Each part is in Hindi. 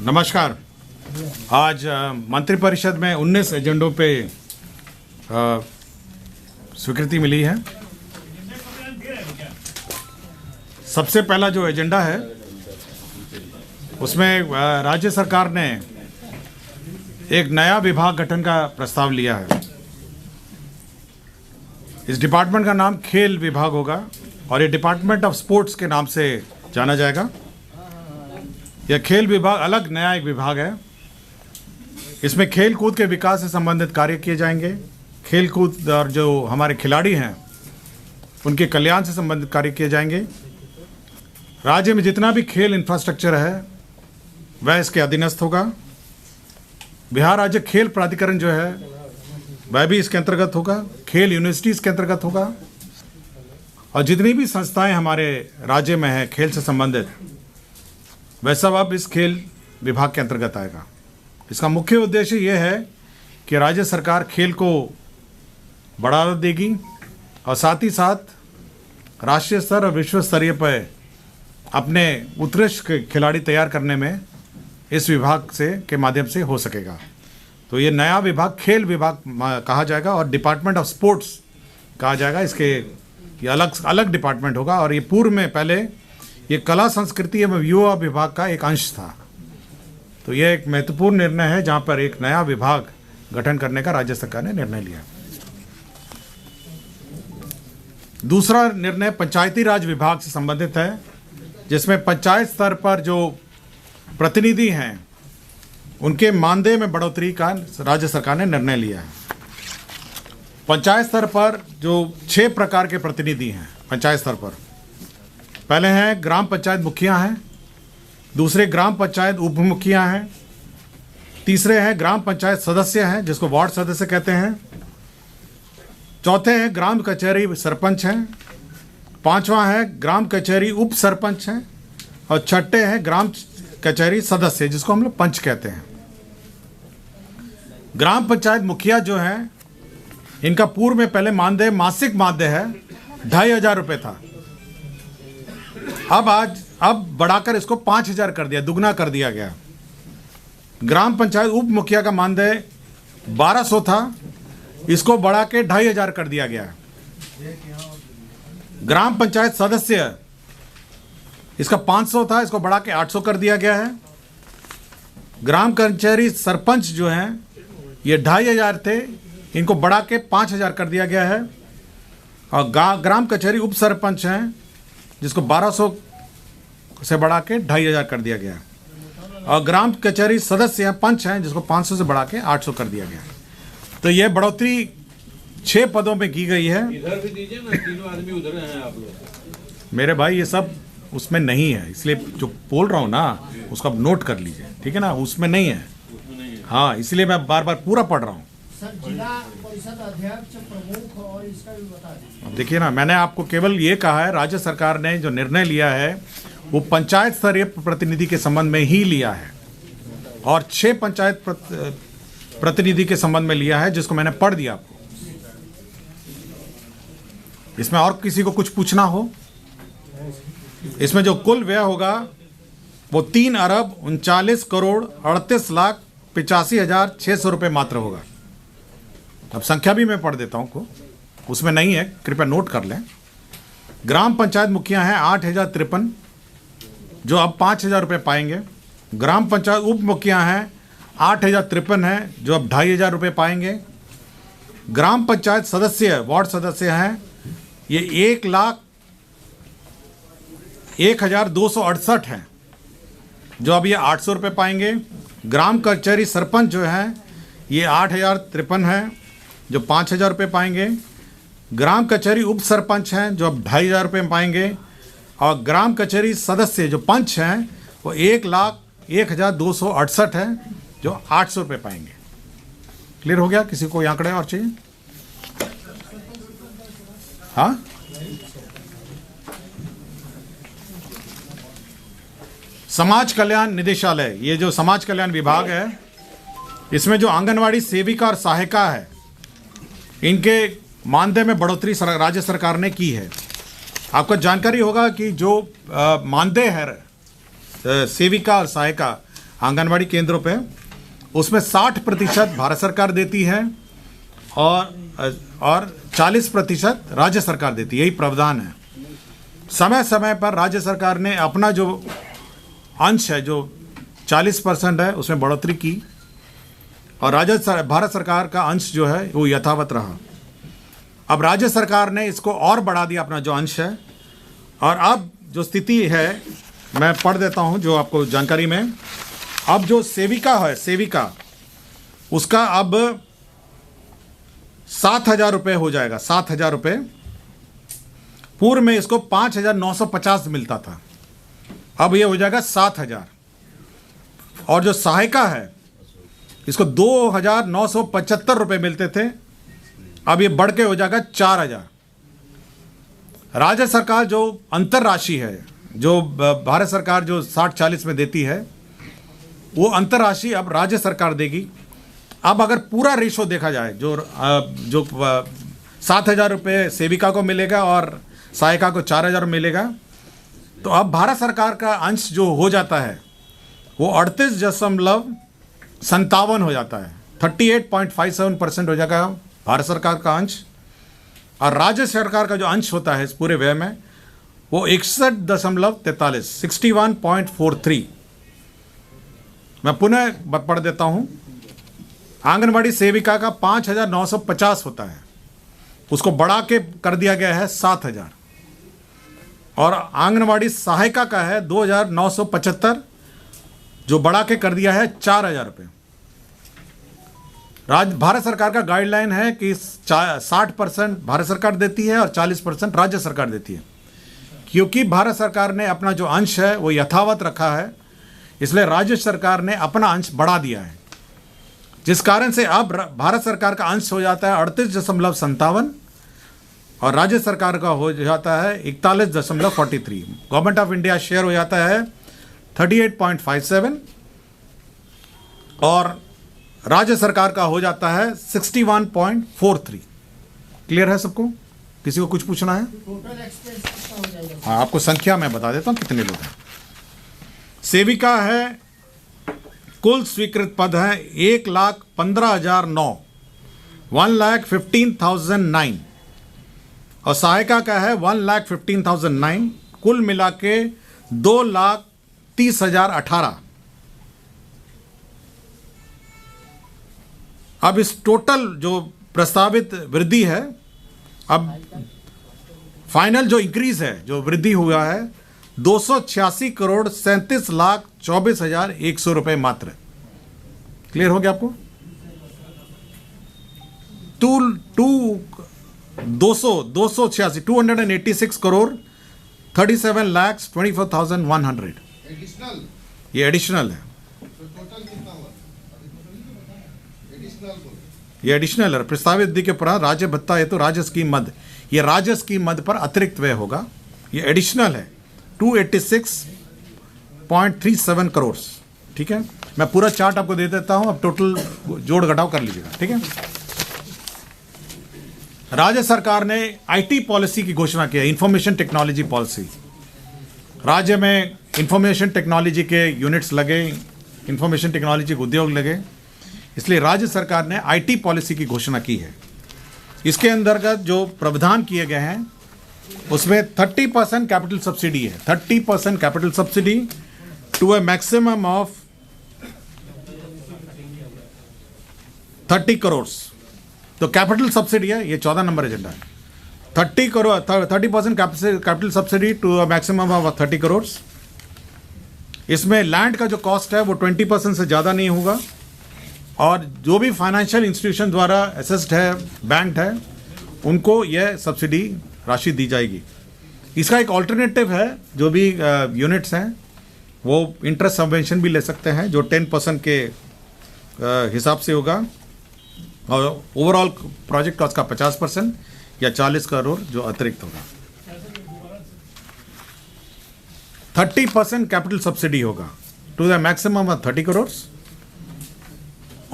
नमस्कार। आज मंत्रिपरिषद में 19 एजेंडों पे स्वीकृति मिली है। सबसे पहला जो एजेंडा है उसमें राज्य सरकार ने एक नया विभाग गठन का प्रस्ताव लिया है। इस डिपार्टमेंट का नाम खेल विभाग होगा और ये डिपार्टमेंट ऑफ स्पोर्ट्स के नाम से जाना जाएगा। यह खेल विभाग अलग नया एक विभाग है। इसमें खेल कूद के विकास से संबंधित कार्य किए जाएंगे। खेल कूद और जो हमारे खिलाड़ी हैं उनके कल्याण से संबंधित कार्य किए जाएंगे। राज्य में जितना भी खेल इंफ्रास्ट्रक्चर है वह इसके अधीनस्थ होगा। बिहार राज्य खेल प्राधिकरण जो है वह भी इसके अंतर्गत होगा। खेल यूनिवर्सिटी इसके अंतर्गत होगा और जितनी भी संस्थाएं हमारे राज्य में हैं खेल से संबंधित वह सब अब इस खेल विभाग के अंतर्गत आएगा। इसका मुख्य उद्देश्य यह है कि राज्य सरकार खेल को बढ़ावा देगी और साथ ही साथ राष्ट्रीय स्तर और विश्व स्तरीय पर अपने उत्कृष्ट खिलाड़ी तैयार करने में इस विभाग से के माध्यम से हो सकेगा। तो ये नया विभाग खेल विभाग कहा जाएगा और डिपार्टमेंट ऑफ स्पोर्ट्स कहा जाएगा। इसके ये अलग अलग डिपार्टमेंट होगा और ये पूर्व में पहले ये कला संस्कृति एवं युवा विभाग का एक अंश था। तो यह एक महत्वपूर्ण निर्णय है जहां पर एक नया विभाग गठन करने का राज्य सरकार ने निर्णय लिया। दूसरा निर्णय पंचायती राज विभाग से संबंधित है, जिसमें पंचायत स्तर पर जो प्रतिनिधि हैं उनके मानदेय में बढ़ोतरी का राज्य सरकार ने निर्णय लिया है। पंचायत स्तर पर जो 6 प्रकार के प्रतिनिधि हैं पंचायत स्तर पर, पहले हैं ग्राम पंचायत मुखिया हैं, दूसरे ग्राम पंचायत उप मुखिया हैं, तीसरे हैं ग्राम पंचायत सदस्य हैं जिसको वार्ड सदस्य कहते हैं, चौथे हैं ग्राम कचहरी सरपंच हैं, पांचवा है ग्राम कचहरी उप सरपंच हैं और छठे हैं ग्राम कचहरी सदस्य जिसको हम लोग पंच कहते हैं। ग्राम पंचायत मुखिया जो है इनका पूर्व में पहले मानदेय मासिक मानदेय है 2500 रुपये था। अब बढ़ाकर इसको 5000 कर दिया, दुगना कर दिया गया। ग्राम पंचायत उप मुखिया का मानदेय 1200 था, इसको बढ़ा के 2500 कर दिया गया। ग्राम पंचायत सदस्य इसका 500 था, इसको बढ़ा के 800 कर दिया गया है। ग्राम कचहरी सरपंच जो हैं ये 2500 थे, इनको बढ़ा के 5000 कर दिया गया है। और ग्राम कचहरी उप सरपंच हैं जिसको 1200 से बढ़ा के 2500 कर दिया गया। और ग्राम कचहरी सदस्य हैं पंच हैं जिसको 500 से बढ़ा के 800 कर दिया गया। तो यह बढ़ोतरी 6 पदों में की गई है। इधर भी दीजिए ना, तीनों आदमी उधर हैं आप लोग। मेरे भाई ये सब उसमें नहीं है, इसलिए जो बोल रहा हूँ ना उसका नोट कर लीजिए, ठीक है ना। उसमें नहीं है, हाँ, इसलिए मैं बार बार पूरा पढ़ रहा हूँ। सर, जिला परिषद अध्यक्ष, प्रमुख और इसका भी बता दीजिए। अब देखिए ना, मैंने आपको केवल ये कहा है राज्य सरकार ने जो निर्णय लिया है वो पंचायत स्तरीय प्रतिनिधि के संबंध में ही लिया है और 6 पंचायत प्रतिनिधि के संबंध में लिया है जिसको मैंने पढ़ दिया आपको। इसमें और किसी को कुछ पूछना हो? इसमें जो कुल व्यय होगा वो 3,39,38,38,85,600 रुपये मात्र होगा। अब संख्या भी मैं पढ़ देता हूँ, उसमें नहीं है, कृपया नोट कर लें। ग्राम पंचायत मुखिया हैं 8,053 जो अब 5,000 रुपये पाएंगे। ग्राम पंचायत उप मुखिया हैं 8,053 हैं जो अब 2,500 रुपये पाएंगे। ग्राम पंचायत सदस्य वार्ड सदस्य हैं ये 1,0268 हैं जो अब ये 800 रुपये पाएंगे। ग्राम कचहरी सरपंच जो हैं ये 8,053 हैं जो 5,000 रुपये पाएंगे। ग्राम कचहरी उप सरपंच हैं जो अब 2,500 रुपये पाएंगे। और ग्राम कचहरी सदस्य जो पंच हैं वो 1,01,268 हैं जो 800 रुपये पाएंगे। क्लियर हो गया? किसी को आंकड़े और चाहिए? हाँ, समाज कल्याण निदेशालय, ये जो समाज कल्याण विभाग है इसमें जो आंगनवाड़ी सेविका और सहायिका है इनके मानदेय में बढ़ोतरी राज्य सरकार ने की है। आपको जानकारी होगा कि जो मानदेय है सेविका और सहायिका आंगनबाड़ी केंद्रों पे, उसमें 60% भारत सरकार देती है और 40% राज्य सरकार देती है। यही प्रावधान है। समय समय पर राज्य सरकार ने अपना जो अंश है, जो 40% है, उसमें बढ़ोतरी की और भारत सरकार का अंश जो है वो यथावत रहा। अब राज्य सरकार ने इसको और बढ़ा दिया, अपना जो अंश है। और अब जो स्थिति है, मैं पढ़ देता हूं जो आपको जानकारी में। अब जो सेविका है, सेविका, उसका अब 7,000 रुपये हो जाएगा, 7,000 रुपये। पूर्व में इसको 5,950 मिलता था, अब ये हो जाएगा 7,000। और जो सहायिका है, इसको 2,975 रुपये मिलते थे, अब ये बढ़ के हो जाएगा 4,000। राज्य सरकार जो अंतर राशि है, जो भारत सरकार जो 60-40 में देती है, वो अंतर राशि अब राज्य सरकार देगी। अब अगर पूरा रेशो देखा जाए, जो 7,000 रुपये सेविका को मिलेगा और सहायिका को 4,000 मिलेगा, तो अब भारत सरकार का अंश जो हो जाता है वो 38.57 हो जाता है। 38.57% हो जाएगा भारत सरकार का अंश। और राज्य सरकार का जो अंश होता है इस पूरे व्यय में, वो 61.43, 61.43। मैं पुनः पढ़ देता हूं। आंगनबाड़ी सेविका का 5,950 होता है, उसको बढ़ा के कर दिया गया है 7,000। और आंगनबाड़ी सहायिका का है 2,975, जो बढ़ा के कर दिया है 4,000 रुपये। भारत सरकार का गाइडलाइन है कि 60% भारत सरकार देती है और 40% राज्य सरकार देती है। क्योंकि भारत सरकार ने अपना जो अंश है वो यथावत रखा है, इसलिए राज्य सरकार ने अपना अंश बढ़ा दिया है, जिस कारण से अब भारत सरकार का अंश हो जाता है 38.57 और राज्य सरकार का हो जाता है 41.43। गवर्नमेंट ऑफ इंडिया शेयर हो जाता है 38.57 और राज्य सरकार का हो जाता है 61.43। क्लियर है सबको? किसी को कुछ पूछना है? टोटल एक्सपेंस कितना हो जाएगा? हाँ, आपको संख्या मैं बता देता हूं कितने लोग हैं। सेविका है, कुल स्वीकृत पद है 1,15,009, 1,15,009। और सहायिका का है 1,15,009, कुल मिला के 2,30,018। अब इस टोटल जो प्रस्तावित वृद्धि है, अब फाइनल जो इंक्रीज है, जो वृद्धि हुआ है 286,37,24,100 रुपए मात्र। क्लियर हो गया आपको? 286,37,24,100। एडिशनल, ये एडिशनल है, टोटल कितना हुआ? एडिशनल ये एडिशनल है। प्रस्तावित वृद्धि के उपरांत राज्य भत्ता हेतु राज्य स्कीम मद, ये राज्य स्कीम मद पर अतिरिक्त व्यय होगा। ये एडिशनल है 286.37 करोड़। ठीक है, मैं पूरा चार्ट आपको दे देता हूं, अब टोटल जोड़ घटाव कर लीजिएगा। ठीक है, राज्य सरकार ने आईटी पॉलिसी की घोषणा की है, इंफॉर्मेशन टेक्नोलॉजी पॉलिसी। राज्य में इंफॉर्मेशन टेक्नोलॉजी के यूनिट्स लगे, इंफॉर्मेशन टेक्नोलॉजी के उद्योग लगे, इसलिए राज्य सरकार ने आईटी पॉलिसी की घोषणा की है। इसके अंतर्गत जो प्रावधान किए गए हैं उसमें 30% कैपिटल सब्सिडी है, 30% capital subsidy to a maximum of 30 crore. तो कैपिटल सब्सिडी है, ये 14 नंबर एजेंडा है। 30% capital subsidy to a maximum of 30 crore. इसमें लैंड का जो कॉस्ट है वो 20% से ज़्यादा नहीं होगा और जो भी फाइनेंशियल इंस्टीट्यूशन द्वारा असेस्ड है, बैंक्ड है, उनको यह सब्सिडी राशि दी जाएगी। इसका एक ऑल्टरनेटिव है, जो भी यूनिट्स हैं वो इंटरेस्ट सबवेंशन भी ले सकते हैं, जो 10% के हिसाब से होगा और ओवरऑल प्रोजेक्ट कॉस्ट का 50% या 40 करोड़ जो अतिरिक्त होगा। 30% कैपिटल सब्सिडी होगा to the maximum of 30 crore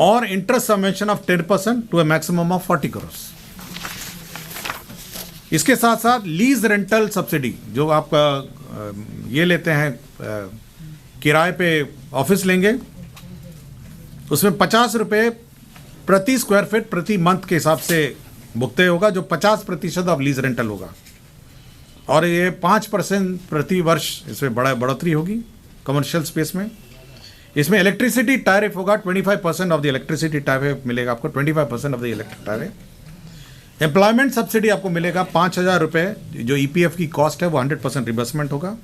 और interest subvention of 10% to a maximum of 40 crore. इसके साथ साथ लीज रेंटल सब्सिडी, जो आप ये लेते हैं, किराए पे ऑफिस लेंगे उसमें 50 रुपये प्रति स्क्वायर फीट प्रति मंथ के हिसाब से भुगते होगा, जो 50% ऑफ लीज रेंटल होगा। और ये 5% प्रति वर्ष इसमें बढ़ोतरी होगी कमर्शियल स्पेस में। इसमें इलेक्ट्रिसिटी टैरिफ होगा 25% ऑफ द इलेक्ट्रिसिटी टैरिफ मिलेगा आपको, 25% of the electric tariff. Employment subsidy आपको मिलेगा 5,000 रुपये, जो ईपीएफ की कॉस्ट है वो 100% रिबर्समेंट होगा।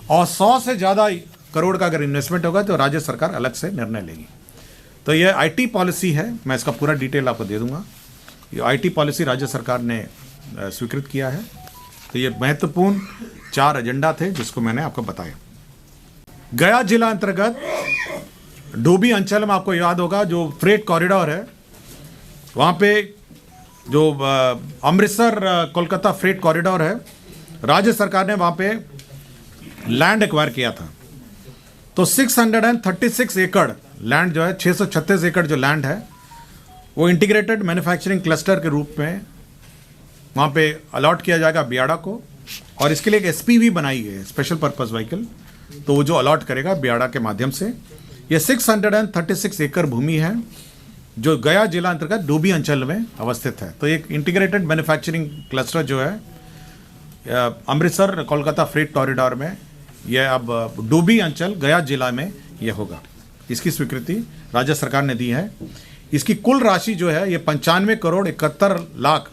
और 100 से ज़्यादा करोड़ का अगर इन्वेस्टमेंट होगा तो राज्य सरकार अलग से निर्णय लेगी। तो ये आईटी पॉलिसी है, मैं इसका पूरा डिटेल आपको दे दूंगा। ये आईटी पॉलिसी राज्य सरकार ने स्वीकृत किया है। तो ये महत्वपूर्ण 4 एजेंडा थे जिसको मैंने आपको बताया। गया जिला अंतर्गत डोभी अंचल में आपको याद होगा जो फ्रेट कॉरिडोर है, वहाँ पे जो अमृतसर कोलकाता फ्रेट कॉरिडोर है, राज्य सरकार ने वहाँ पे लैंड एक्वायर किया था। तो 636 एकड़ लैंड जो है, 636 एकड़ जो लैंड है वो इंटीग्रेटेड मैन्युफैक्चरिंग क्लस्टर के रूप में वहाँ पे अलॉट किया जाएगा बियाड़ा को। और इसके लिए एक एसपीवी बनाई गई है, स्पेशल पर्पस व्हीकल, तो वो जो अलॉट करेगा बियाड़ा के माध्यम से। ये 636 एकड़ भूमि है जो गया जिला अंतर्गत डोभी अंचल में अवस्थित है। तो एक इंटीग्रेटेड मैन्युफैक्चरिंग क्लस्टर जो है अमृतसर कोलकाता फ्रेट कॉरिडोर में, यह अब डोभी अंचल गया जिला में यह होगा। इसकी स्वीकृति राज्य सरकार ने दी है। इसकी कुल राशि जो है ये 95 करोड़ 71 लाख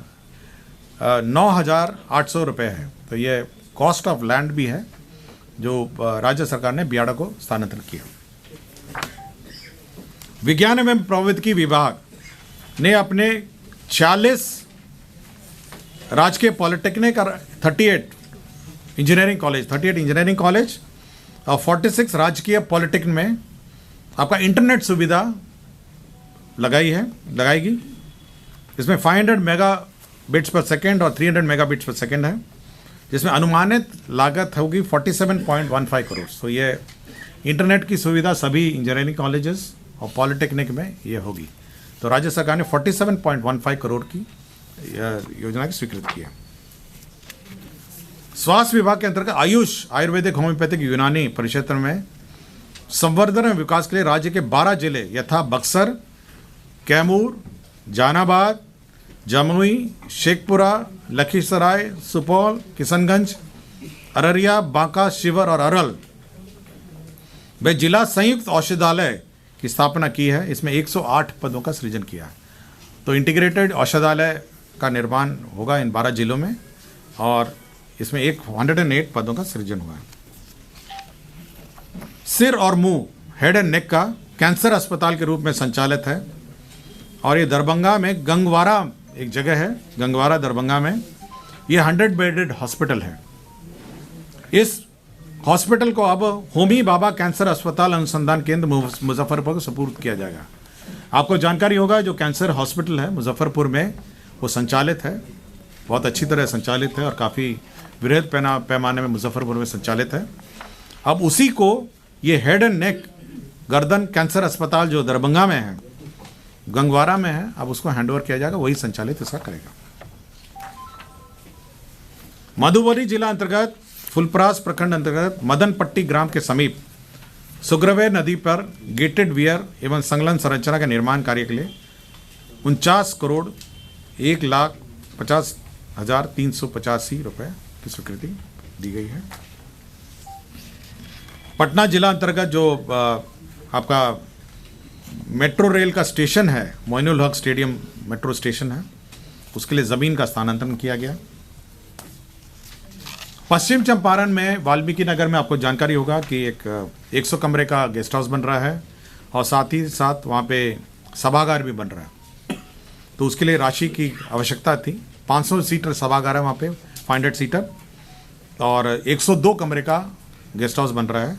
9,800 रुपये है। तो ये कॉस्ट ऑफ लैंड भी है जो राज्य सरकार ने बियाड़ा को स्थानांतरित किया। विज्ञान एवं प्रौद्योगिकी विभाग ने अपने 46 राजकीय पॉलिटेक्निक और 38 इंजीनियरिंग कॉलेज और 46 राजकीय पॉलिटेक्निक में आपका इंटरनेट सुविधा लगाएगी। इसमें 500 मेगाबिट्स पर सेकेंड और 300 मेगाबिट्स पर सेकेंड है, जिसमें अनुमानित लागत होगी 47.15 करोड़। तो ये इंटरनेट की सुविधा सभी इंजीनियरिंग कॉलेजेस और पॉलिटेक्निक में ये होगी। तो राज्य सरकार ने 47.15 करोड़ की योजना की स्वीकृति की है। स्वास्थ्य विभाग के अंतर्गत आयुष, आयुर्वेदिक, होम्योपैथिक, यूनानी परिक्षेत्र में संवर्धन और विकास के लिए राज्य के 12 जिले यथा बक्सर, कैमूर, जहानाबाद, जमुई, शेखपुरा, लखीसराय, सुपौल, किशनगंज, अररिया, बांका, शिवहर और अरवल वे जिला संयुक्त औषधालय की स्थापना की है। इसमें 108 पदों का सृजन किया है। तो इंटीग्रेटेड औषधालय का निर्माण होगा इन 12 जिलों में और इसमें 108 पदों का सृजन हुआ है। सिर और मुंह, हेड एंड नेक का कैंसर अस्पताल के रूप में संचालित है और ये दरभंगा में गंगवारा एक जगह है, गंगवारा दरभंगा में ये 100 बेडेड हॉस्पिटल है। इस हॉस्पिटल को अब होमी बाबा कैंसर अस्पताल अनुसंधान केंद्र मुजफ्फरपुर को सुपुर्द किया जाएगा। आपको जानकारी होगा जो कैंसर हॉस्पिटल है मुजफ्फरपुर में वो संचालित है, बहुत अच्छी तरह संचालित है और काफ़ी वृहद पैमाने में मुजफ्फरपुर में संचालित है। अब उसी को ये हेड एंड नेक गर्दन कैंसर अस्पताल जो दरभंगा में है, गंगवारा में है, अब उसको हैंडओवर किया जाएगा, वही संचालित इसका करेगा। मधुबनी जिला अंतर्गत फुलपरास प्रखंड अंतर्गत मदनपट्टी ग्राम के समीप सुग्रवे नदी पर गेटेड वियर एवं संलग्न संरचना के निर्माण कार्य के लिए 49 करोड़ 1,50,385 रुपये की स्वीकृति दी गई है। पटना जिला अंतर्गत जो आपका मेट्रो रेल का स्टेशन है, Moinul Haq stadium metro station है, उसके लिए ज़मीन का स्थानांतरण किया गया। पश्चिम चंपारण में वाल्मीकि नगर में आपको जानकारी होगा कि एक 100 कमरे का गेस्ट हाउस बन रहा है और साथ ही साथ वहाँ पे सभागार भी बन रहा है। तो उसके लिए राशि की आवश्यकता थी। 500 सीटर सभागार है वहाँ पे, 500 सीटर, और 102 कमरे का गेस्ट हाउस बन रहा है।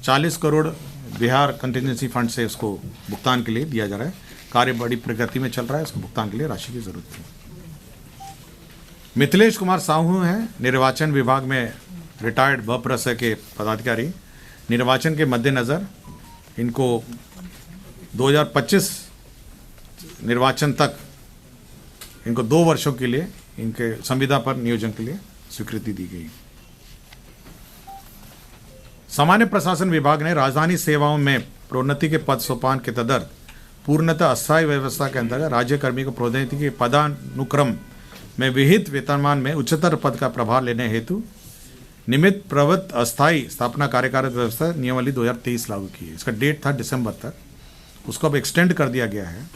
40 करोड़ बिहार कंटिजेंसी फंड से उसको भुगतान के लिए दिया जा रहा है। कार्य बड़ी प्रगति में चल रहा है, उसको भुगतान के लिए राशि की जरूरत थी। मिथिलेश कुमार साहू हैं निर्वाचन विभाग में रिटायर्ड बप्रस के पदाधिकारी। निर्वाचन के मद्देनज़र इनको 2025 निर्वाचन तक इनको 2 वर्षों के लिए इनके संविदा पर नियोजन के लिए स्वीकृति दी गई। सामान्य प्रशासन विभाग ने राजधानी सेवाओं में प्रोन्नति के पद सोपान के तदर्थ पूर्णतः अस्थायी व्यवस्था के अंतर्गत राज्य कर्मी को प्रोन्नति के पदानुक्रम में विहित वेतनमान में उच्चतर पद का प्रभार लेने हेतु निमित्त प्रवृत्त अस्थायी स्थापना कार्यकाल व्यवस्था नियमावली 2023 लागू की है। इसका डेट था दिसंबर तक, उसको अब एक्सटेंड कर दिया गया है,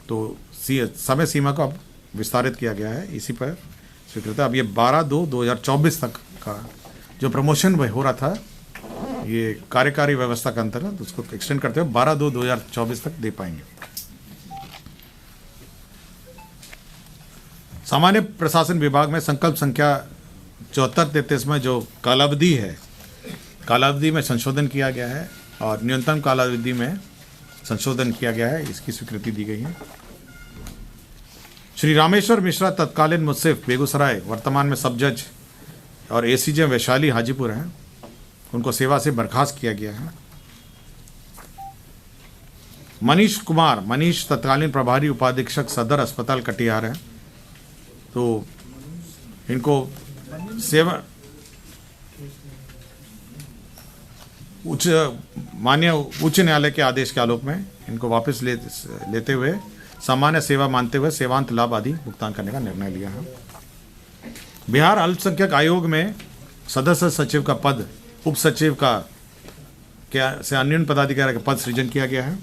तो समय सीमा को अब विस्तारित किया गया है। इसी पर स्वीकृत अब ये 12/2/2024 तक का जो प्रमोशन हो रहा था ये कार्यकारी व्यवस्था के अंतर्गत, उसको एक्सटेंड करते हुए 12/2/2024 तक दे पाएंगे। सामान्य प्रशासन विभाग में संकल्प संख्या 7433 में जो कालावधि है, कालावधि में संशोधन किया गया है और न्यूनतम कालावधि में संशोधन किया गया है, इसकी स्वीकृति दी गई है। श्री रामेश्वर मिश्रा तत्कालीन मुंसिफ बेगूसराय, वर्तमान में सब जज और एसीजे वैशाली हाजीपुर हैं, उनको सेवा से बर्खास्त किया गया है। मनीष तत्कालीन प्रभारी उपाधीक्षक सदर अस्पताल कटिहार हैं, तो इनको सेवा माननीय उच्च न्यायालय के आदेश के आलोक में इनको वापस लेते हुए सामान्य सेवा मानते हुए सेवांत लाभ आदि भुगतान करने का निर्णय लिया है। बिहार अल्पसंख्यक आयोग में सदस्य सचिव का पद उप सचिव का से अन्य पदाधिकारी का पद सृजन किया गया है।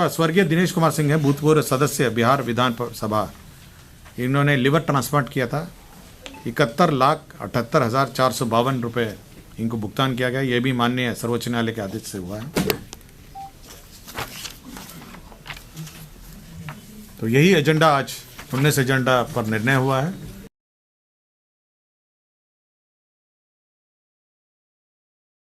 स्वर्गीय दिनेश कुमार सिंह है, भूतपूर्व सदस्य बिहार विधान सभा, इन्होंने लिवर ट्रांसप्लांट किया था। 71,78,452 रुपये इनको भुगतान किया गया। यह भी माननीय सर्वोच्च न्यायालय के आदेश से हुआ है। तो यही एजेंडा आज 19 एजेंडा पर निर्णय हुआ है।